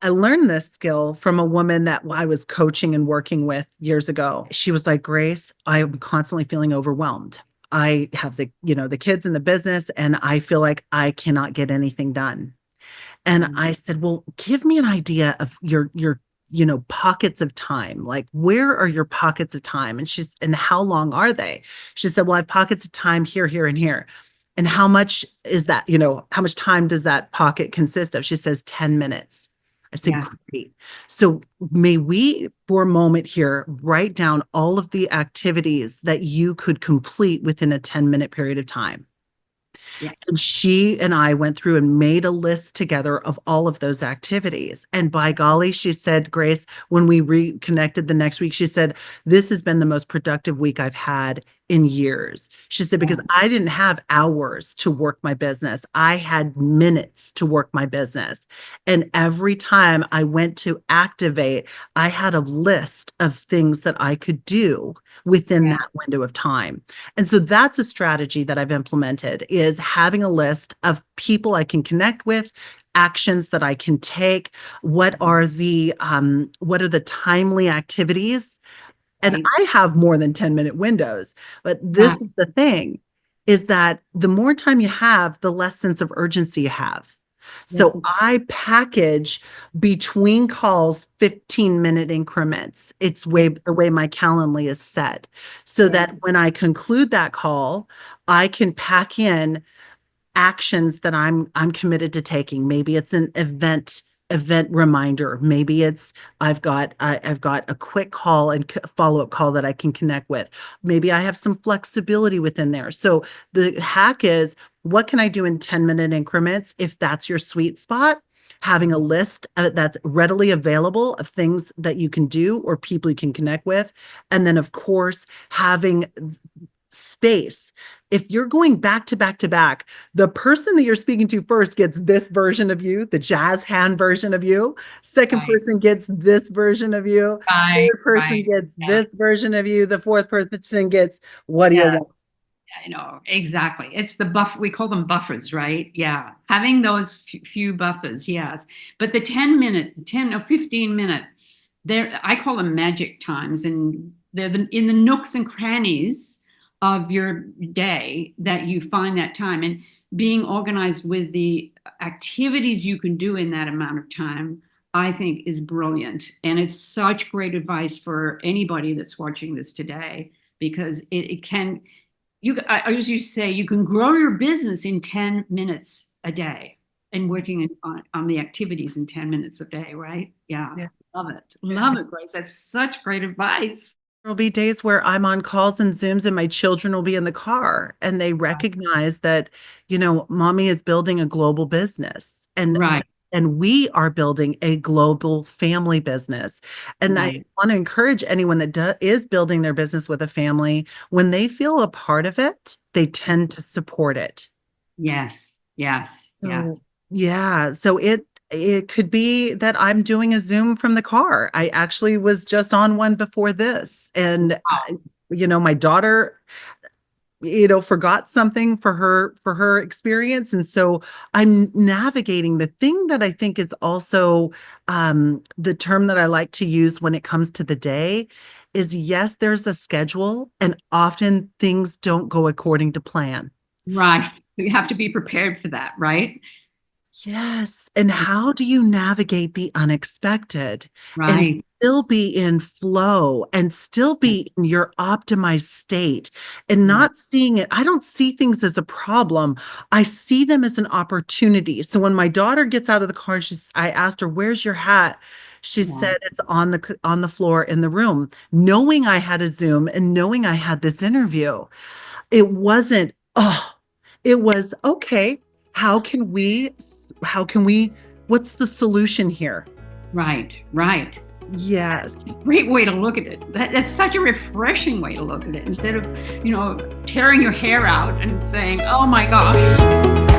I learned this skill from a woman that I was coaching and working with years ago. She was like, Grace, I'm constantly feeling overwhelmed. I have the kids in the business and I feel like I cannot get anything done. And I said, well, give me an idea of your pockets of time. Like, where are your pockets of time? And how long are they? She said, well, I have pockets of time here, here, and here. And how much is that? How much time does that pocket consist of? She says 10 minutes. I said, Yes. great. So may we, for a moment here, write down all of the activities that you could complete within a 10-minute period of time. Yes. And she and I went through and made a list together of all of those activities. And by golly, she said, Grace, when we reconnected the next week, she said, this has been the most productive week I've had in years. She said, because I didn't have hours to work my business. I had minutes to work my business. And every time I went to activate, I had a list of things that I could do within Yeah. that window of time. And so that's a strategy that I've implemented, is having a list of people I can connect with, actions that I can take, what are the timely activities. And Right. I have more than 10-minute windows, but this Yeah. is the thing, is that the more time you have, the less sense of urgency you have. Yes. So I package between calls 15-minute increments. It's the way my Calendly is set, so Yeah. that when I conclude that call, I can pack in actions that I'm committed to taking. Maybe it's an event reminder. Maybe it's I've got a quick call and follow-up call that I can connect with. Maybe I have some flexibility within there. So the hack is, what can I do in 10-minute increments? If that's your sweet spot, having a list that's readily available of things that you can do or people you can connect with. And then, of course, having space. If you're going back to back to back, the person that you're speaking to first gets this version of you, the jazz hand version of you. Second Right. person gets this version of you. Right. Third person Right. gets Yeah. this version of you. The fourth person gets, what do you Yeah. want? I know, exactly. It's the buff. We call them buffers, right? Yeah. Having those few buffers, yes. But the 10-minute, 10 or 15-minute, I call them magic times, and they're in the nooks and crannies of your day that you find that time. And being organized with the activities you can do in that amount of time, I think is brilliant. And it's such great advice for anybody that's watching this today, because it can, I usually say you can grow your business in 10 minutes a day, and working on the activities in 10 minutes a day, right? Yeah. Yeah. Love it. Love it, Grace. That's such great advice. There'll be days where I'm on calls and Zooms and my children will be in the car and they recognize that, mommy is building a global business, Right. and we are building a global family business. And I Right. want to encourage anyone that is building their business with a family, when they feel a part of it, they tend to support it. Yes. Yes. So, Yes. yeah, so it could be that I'm doing a Zoom from the car. I actually was just on one before this, and my daughter, forgot something for her experience, and so I'm navigating. The thing that I think is also the term that I like to use when it comes to the day is, yes, there's a schedule, and often things don't go according to plan. Right. So you have to be prepared for that, right? Yes. And how do you navigate the unexpected and Right. still be in flow and still be in your optimized state and not seeing it? I don't see things as a problem. I see them as an opportunity. So when my daughter gets out of the car, I asked her, "Where's your hat?" She Yeah. said, "It's on the floor in the room." Knowing I had a Zoom and knowing I had this interview, it wasn't, oh, it was okay. How can we, how can we, what's the solution here? Right. Right. Yes. Great way to look at it. That's such a refreshing way to look at it, instead of, tearing your hair out and saying, oh my gosh.